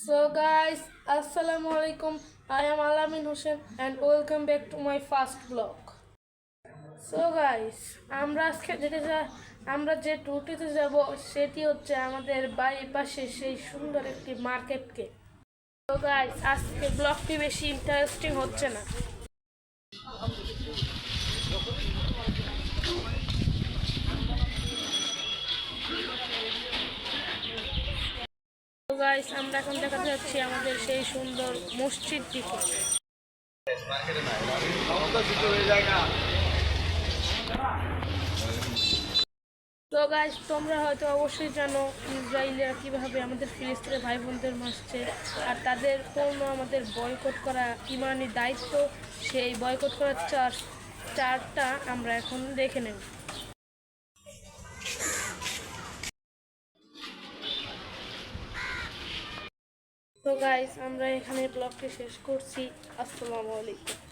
So guys, Assalamu alaikum. I am Alamin Hussein and welcome back to my first vlog. So guys, আমরা আজকে আমরা যে ট্যুরটিতে যাব সেটি হচ্ছে আমাদের বাড়ির পাশে সেই সুন্দর একটি মার্কেটকে। So guys, আজকে ব্লগটি বেশি ইন্টারেস্টিং হচ্ছে না। So guys, আমরা এখন দেখাতে যাচ্ছি আমাদের সেই সুন্দর মসজিদটিকে। তো গাইস, তোমরা হয়তো অবশ্যই জানো ইসরায়েলিরা কীভাবে আমাদের ফিলিস্তিনের ভাই বোনদের মারছে, আর তাদের পূর্ণ আমাদের বয়কট করা ইমানি দায়িত্ব। সেই বয়কট করার চারটা আমরা এখন দেখে নেব। তো গাইস, আমরা এখানে ব্লগটি শেষ করছি। আসসালামু আলাইকুম।